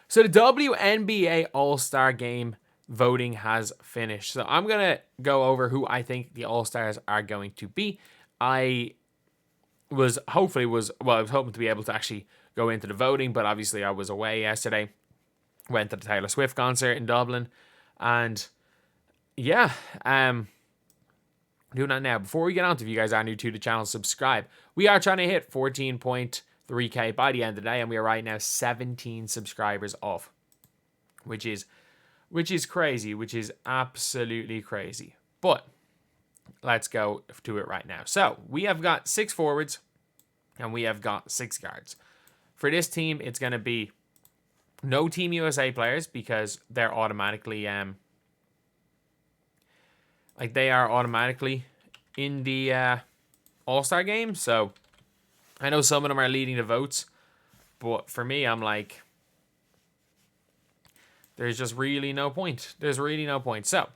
So the WNBA All Star game voting has finished. So I'm gonna go over who I think the All Stars are going to be. I was hoping to be able to actually go into the voting, but obviously I was away yesterday. Went to the Taylor Swift concert in Dublin, and yeah, doing that now. Before we get on to, if you guys are new to the channel, subscribe. We are trying to hit 14.3k by the end of the day, and we are right now 17 subscribers off, which is crazy, which is absolutely crazy. But let's go to it right now. So we have got 6 forwards and we have got 6 guards. For this team, it's going to be no Team USA players because they're automatically they are automatically in the All-Star game. So I know some of them are leading the votes, but for me, I'm like, there's just really no point. There's really no point. So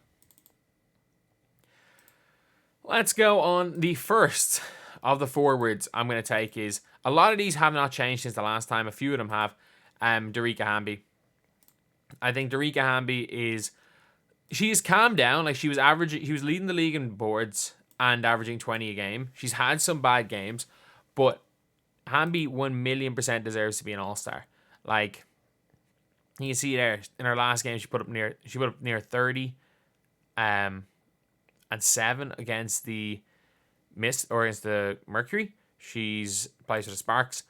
let's go on. The first of the forwards I'm going to take is, a lot of these have not changed since the last time. A few of them have. Hamby. I think Hamby she's calmed down. Like, she was leading the league in boards and averaging 20 a game. She's had some bad games, but Hamby 1,000,000% deserves to be an All-Star. Like, you can see there in her last game, she put up near 30, and 7 against the against the Mercury. She's plays for the Sparks.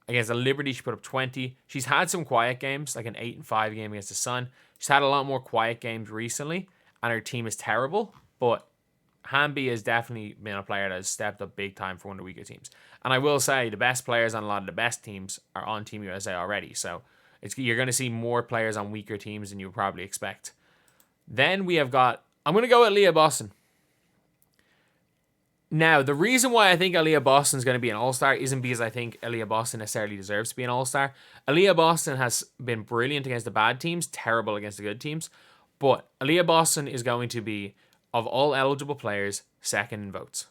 Against the Liberty, she put up 20. She's had some quiet games, like an 8-5 game against the Sun. She's had a lot more quiet games recently, and her team is terrible. But Hamby has definitely been a player that has stepped up big time for one of the weaker teams. And I will say, the best players on a lot of the best teams are on Team USA already. So you're going to see more players on weaker teams than you would probably expect. Then we have got, I'm going to go with Leah Boston. Now, the reason why I think Aaliyah Boston is going to be an All-Star isn't because I think Aaliyah Boston necessarily deserves to be an All-Star. Aaliyah Boston has been brilliant against the bad teams, terrible against the good teams. But Aaliyah Boston is going to be, of all eligible players, second in votes.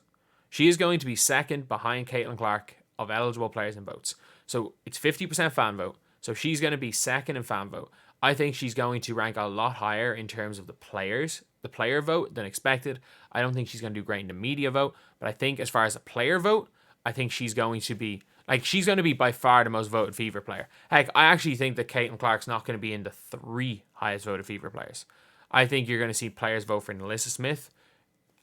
She is going to be second behind Caitlin Clark of eligible players in votes. So it's 50% fan vote. So she's going to be second in fan vote. I think she's going to rank a lot higher in terms of the player vote than expected. I don't think she's going to do great in the media vote, but I think as far as the player vote, I think she's going to be by far the most voted Fever player. Heck, I actually think that Caitlin Clark's not going to be in the 3 highest voted Fever players. I think you're going to see players vote for Nalissa Smith,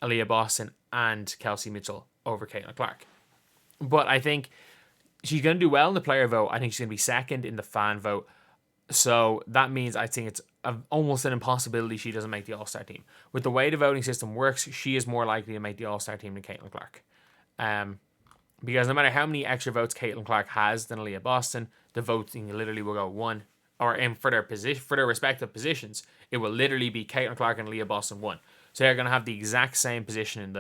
Aaliyah Boston, and Kelsey Mitchell over Caitlin Clark. But I think she's going to do well in the player vote. I think she's going to be second in the fan vote. So that means I think it's almost an impossibility she doesn't make the All-Star team. With the way the voting system works, she is more likely to make the All-Star team than Caitlin Clark. Because no matter how many extra votes Caitlin Clark has than Aaliyah Boston, the voting literally will go one. Or for their respective positions, it will literally be Caitlin Clark and Aaliyah Boston 1. So they're going to have the exact same position in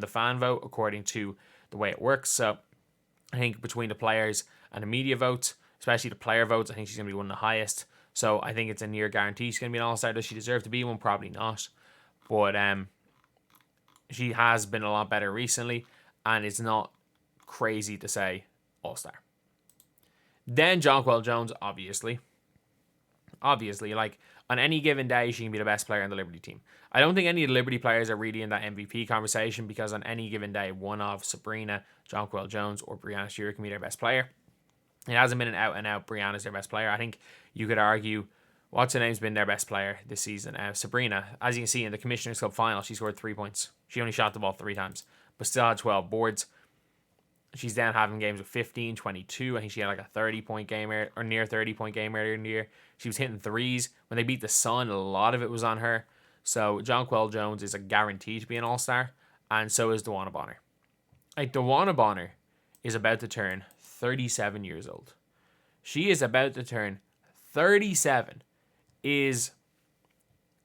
the fan vote according to the way it works. So I think between the players and the media votes, especially the player votes, I think she's going to be one of the highest. So I think it's a near guarantee she's going to be an All-Star. Does she deserve to be one? Probably not. But she has been a lot better recently, and it's not crazy to say All-Star. Then Jonquel Jones, obviously, like, on any given day, she can be the best player on the Liberty team. I don't think any of the Liberty players are really in that MVP conversation, because on any given day, one of Sabrina, Jonquel Jones, or Breanna Steward can be their best player. It hasn't been an out-and-out Breanna's their best player. I think you could argue what's her name's been their best player this season. Sabrina, as you can see in the Commissioner's Cup final, she scored 3 points. She only shot the ball 3 times, but still had 12 boards. She's then having games with 15, 22. I think she had like a 30-point game or near 30-point game earlier in the year. She was hitting threes. When they beat the Sun, a lot of it was on her. So Jonquel Jones is a guarantee to be an All-Star, and so is DeWanna Bonner. Like, DeWanna Bonner is about to turn 37 years old. She is about to turn 37, is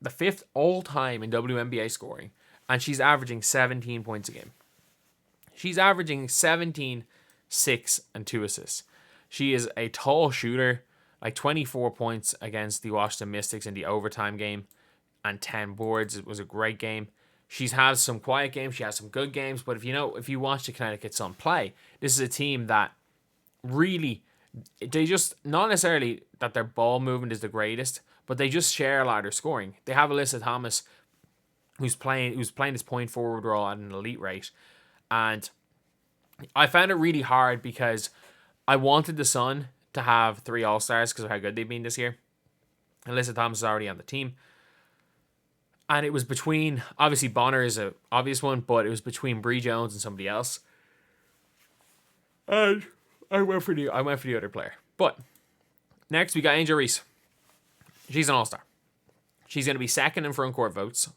the 5th all-time in WNBA scoring, and she's averaging 17 points a game. She's averaging 17, 6, and 2 assists. She is a tall shooter, like 24 points against the Washington Mystics in the overtime game, and 10 boards. It was a great game. She's had some quiet games. She has some good games. But if you watch the Connecticut Sun play, this is a team that really They just, not necessarily that their ball movement is the greatest, but they just share a lot of their scoring. They have Alyssa Thomas, who's playing this point forward role at an elite rate, and I found it really hard because I wanted the Sun to have 3 All Stars because of how good they've been this year. Alyssa Thomas is already on the team. And it was between, obviously Bonner is an obvious one, but it was between Bree Jones and somebody else. And I went for the other player. But next we got Angel Reese. She's an all-star. She's going to be second in front court votes.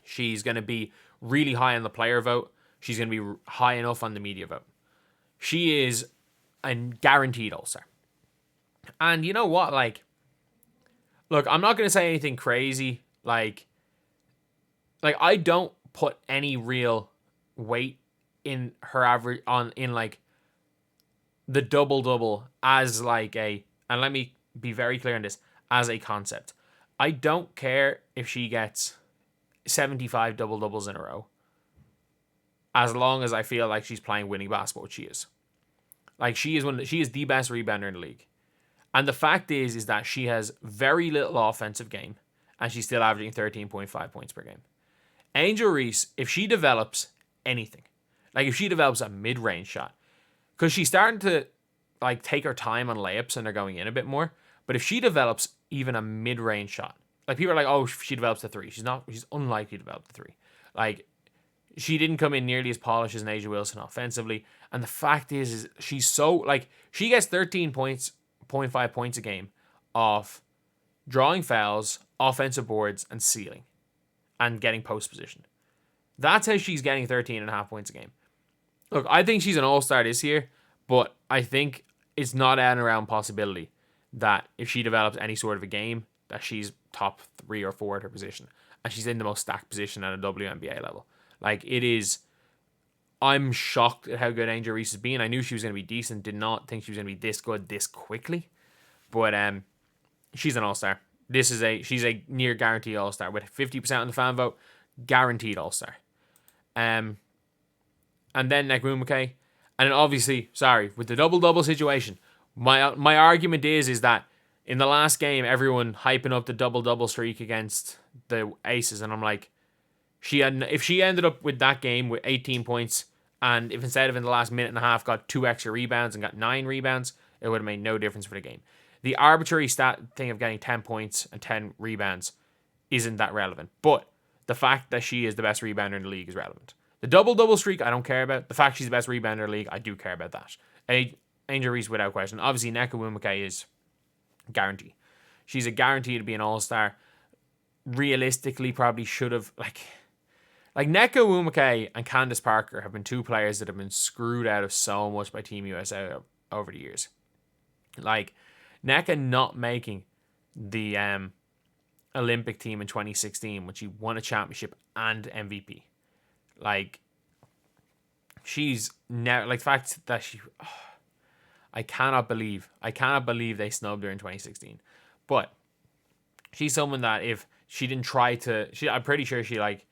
She's going to be really high on the player vote. She's going to be high enough on the media vote. She is a guaranteed all-star. And you know what? Like, look, I'm not going to say anything crazy. Like I don't put any real weight in her average in like the double as like a, and let me be very clear on this, as a concept. I don't care if she gets 75 double-doubles in a row, as long as I feel like she's playing winning basketball, which she is. Like, she is the best rebounder in the league. And the fact is that she has very little offensive game, and she's still averaging 13.5 points per game. Angel Reese, if she develops anything, like if she develops a mid-range shot, because she's starting to like take her time on layups and they're going in a bit more, but if she develops even a mid-range shot, like people are like, oh, she develops the 3. She's unlikely to develop the 3. Like, she didn't come in nearly as polished as Asia Wilson offensively. And the fact is she's so, like, she gets 13.5 points a game off drawing fouls, offensive boards, and stealing, and getting post position. That's how she's getting 13.5 points a game. Look, I think she's an all-star this year, but I think it's not out and around possibility that if she develops any sort of a game, that she's top 3 or 4 at her position. And she's in the most stacked position at a WNBA level. Like, it is, I'm shocked at how good Angel Reese has been. I knew she was going to be decent. Did not think she was going to be this good this quickly. But she's an all-star. She's a near guaranteed all-star. With 50% on the fan vote, guaranteed all-star. And then Ogwumike. And then obviously, with the double-double situation, my argument is that in the last game, everyone hyping up the double-double streak against the Aces, and I'm like, if she ended up with that game with 18 points, and if instead of in the last minute and a half got 2 extra rebounds and got 9 rebounds, it would have made no difference for the game. The arbitrary stat thing of getting 10 points and 10 rebounds isn't that relevant. But the fact that she is the best rebounder in the league is relevant. The double-double streak, I don't care about. The fact she's the best rebounder in the league, I do care about that. Angel Reese, without question. Obviously, Ogwumike is guarantee. She's a guarantee to be an all-star. Realistically, probably should have, like Ogwumike and Candace Parker have been 2 players that have been screwed out of so much by Team USA over the years. Like, Nneka not making the Olympic team in 2016 when she won a championship and MVP. Like, she's now, like, the fact that she, I cannot believe they snubbed her in 2016. But she's someone that if she didn't try to, I'm pretty sure she like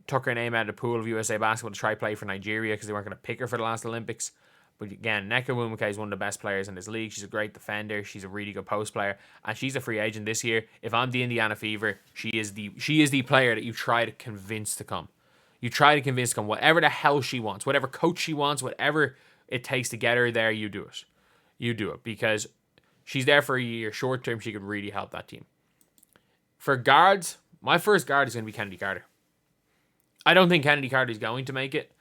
took her name out of the pool of USA basketball to try play for Nigeria because they weren't going to pick her for the last Olympics. But again, Ogwumike is one of the best players in this league. She's a great defender. She's a really good post player, and she's a free agent this year. If I'm the Indiana Fever, she is the player that you try to convince to come. You try to convince to come. Whatever the hell she wants, whatever coach she wants, whatever it takes to get her there, you do it. You do it because she's there for a year. Short term, she could really help that team. For guards, my first guard is going to be Kennedy Carter. I don't think Kennedy Carter is going to make it.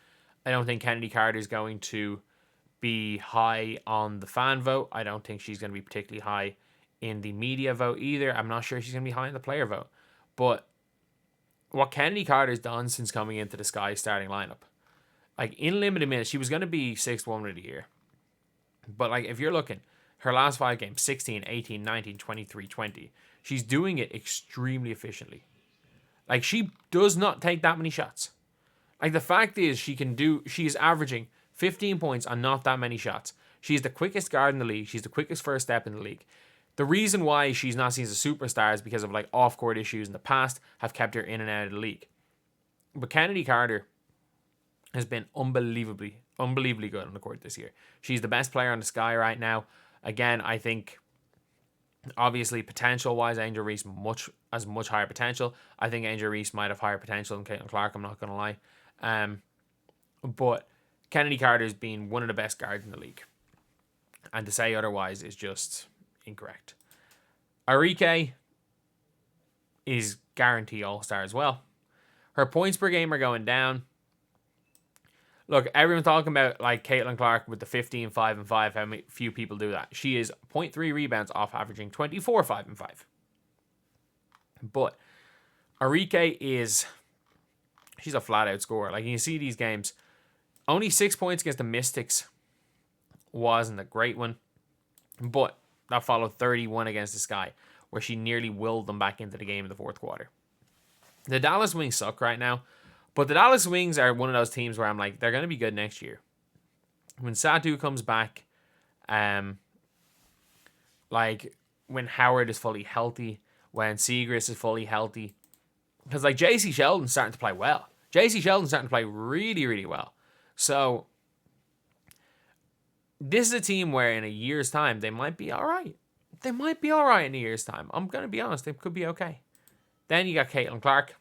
I don't think Kennedy Carter is going to be high on the fan vote. I don't think she's going to be particularly high in the media vote either. I'm not sure she's going to be high in the player vote. But what Kennedy Carter's done since coming into the Sky starting lineup, like in limited minutes, she was going to be 6th woman of the year. But like if you're looking, her last 5 games, 16, 18, 19, 23, 20, she's doing it extremely efficiently. Like she does not take that many shots. Like the fact is she is averaging 15 points on not that many shots. She's the quickest guard in the league. She's the quickest first step in the league. The reason why she's not seen as a superstar is because of like off-court issues in the past have kept her in and out of the league. But Kennedy Carter, has been unbelievably good on the court this year. She's the best player on the sky right now. Again, I think obviously potential-wise, Angel Reese has much higher potential. I think Angel Reese might have higher potential than Caitlin Clark, I'm not going to lie. But Kennedy Carter's been one of the best guards in the league. And to say otherwise is just incorrect. Arike is guaranteed All-Star as well. Her points per game are going down. Look, everyone's talking about like Caitlin Clark with the 15, 5, and 5. How few people do that. She is 0.3 rebounds off averaging 24, 5, and 5. But Arike she's a flat-out scorer. Like, you see these games. Only 6 points against the Mystics wasn't a great one. But that followed 31 against the Sky, where she nearly willed them back into the game in the fourth quarter. The Dallas Wings suck right now. But the Dallas Wings are one of those teams where I'm like, they're going to be good next year. When Satu comes back, like when Howard is fully healthy, when Seagrass is fully healthy. Because like JC Sheldon's starting to play well. JC Sheldon's starting to play really, really well. So this is a team where in a year's time, they might be all right. They might be all right in a year's time. I'm going to be honest. They could be okay. Then you got Caitlin Clark.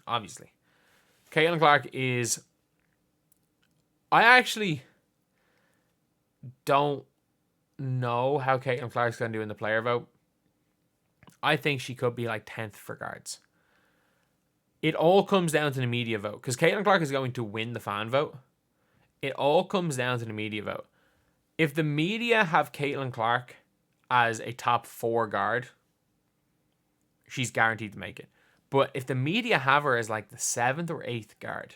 Obviously. Caitlin Clark is... I actually don't know how Caitlin Clark's going to do in the player vote. I think she could be like 10th for guards. It all comes down to the media vote. Because Caitlin Clark is going to win the fan vote. It all comes down to the media vote. If the media have Caitlin Clark as a top 4 guard, she's guaranteed to make it. But if the media have her as like the 7th or 8th guard,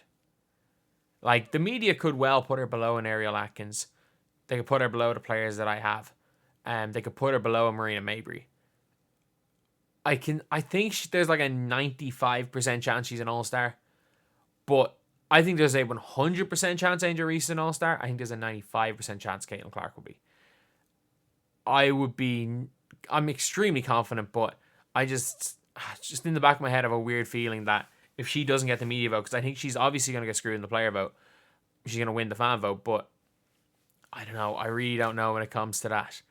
like the media could well put her below an Ariel Atkins. They could put her below the players that I have. They could put her below a Marina Mabry. I think there's like a 95% chance she's an All-Star. But I think there's a 100% chance Angel Reese is an All-Star. I think there's a 95% chance Caitlin Clark will be. I'm extremely confident, but I just in the back of my head, I have a weird feeling that if she doesn't get the media vote, because I think she's obviously going to get screwed in the player vote, she's going to win the fan vote, but I don't know. I really don't know when it comes to that.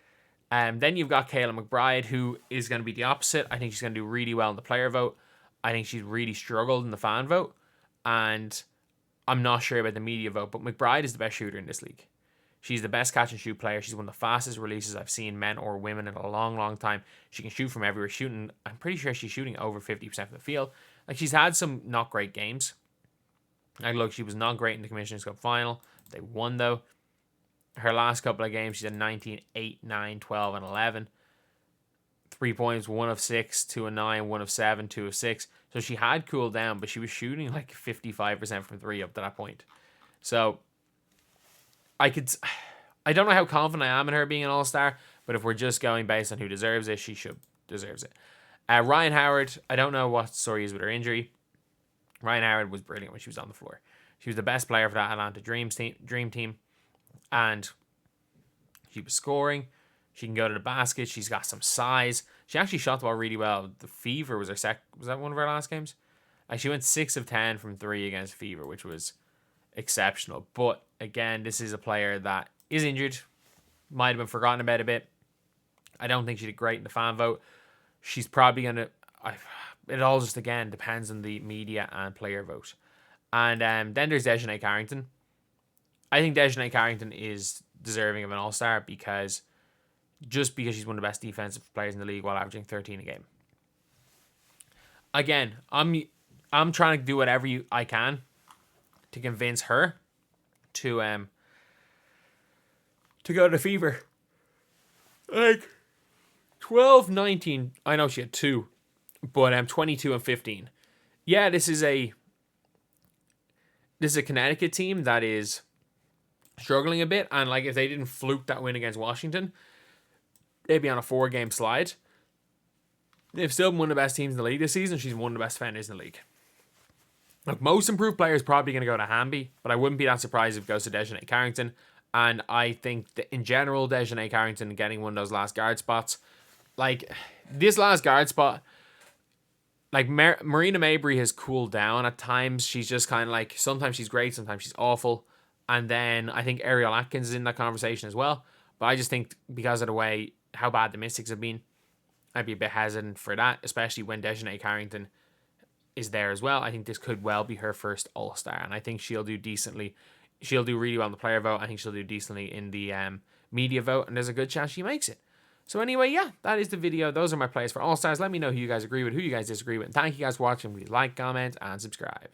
Then you've got Kayla McBride, who is going to be the opposite. I think she's going to do really well in the player vote. I think she's really struggled in the fan vote, and I'm not sure about the media vote, but McBride is the best shooter in this league. She's the best catch and shoot player. She's one of the fastest releases I've seen, men or women, in a long, long time. She can shoot from everywhere. I'm pretty sure she's shooting over 50% of the field. Like, she's had some not great games. Like, look, she was not great in the Commissioner's Cup final. They won, though. Her last couple of games, she's had 19, 8, 9, 12, and 11. 3 points, 1 of 6, 2 of 9, 1 of 7, 2 of 6. So she had cooled down, but she was shooting like 55% from 3 up to that point. So I don't know how confident I am in her being an All-Star, but if we're just going based on who deserves it, she deserves it. Ryan Howard, I don't know what the story is with her injury. Ryan Howard was brilliant when she was on the floor. She was the best player for that Atlanta Dream team. And she was scoring. She can go to the basket. She's got some size. She actually shot the ball really well. The Fever was was that one of her last games? She went 6 of 10 from 3 against Fever, which was exceptional. But again, this is a player that is injured. Might have been forgotten about a bit. I don't think she did great in the fan vote. She's probably going to... It all just, again, depends on the media and player vote. And then there's Dejanay Carrington. I think Dejanay Carrington is deserving of an All-Star because she's one of the best defensive players in the league while averaging 13 a game. Again, I'm trying to do whatever I can to convince her to go to Fever. Like 12, 19. I know she had 2, but 22 and 15. Yeah, this is a Connecticut team that is struggling a bit, and like if they didn't fluke that win against Washington, they'd be on a 4-game slide. They've still been one of the best teams in the league this season. She's one of the best defenders in the league. Look, most improved player is probably going to go to Hamby, but I wouldn't be that surprised if it goes to Dejanay Carrington. And I think that in general, Dejanay Carrington getting one of those last guard spots, like this last guard spot, like Marina Mabry has cooled down at times. She's just kind of like, sometimes she's great, sometimes she's awful. And then I think Ariel Atkins is in that conversation as well. But I just think because of the way how bad the Mystics have been, I'd be a bit hesitant for that, especially when Dejanay Carrington is there as well. I think this could well be her first All-Star, and I think she'll do decently. She'll do really well in the player vote. I think she'll do decently in the media vote, and there's a good chance she makes it. So anyway, yeah, that is the video. Those are my players for All-Stars. Let me know who you guys agree with, who you guys disagree with. And thank you guys for watching. Please like, comment, and subscribe.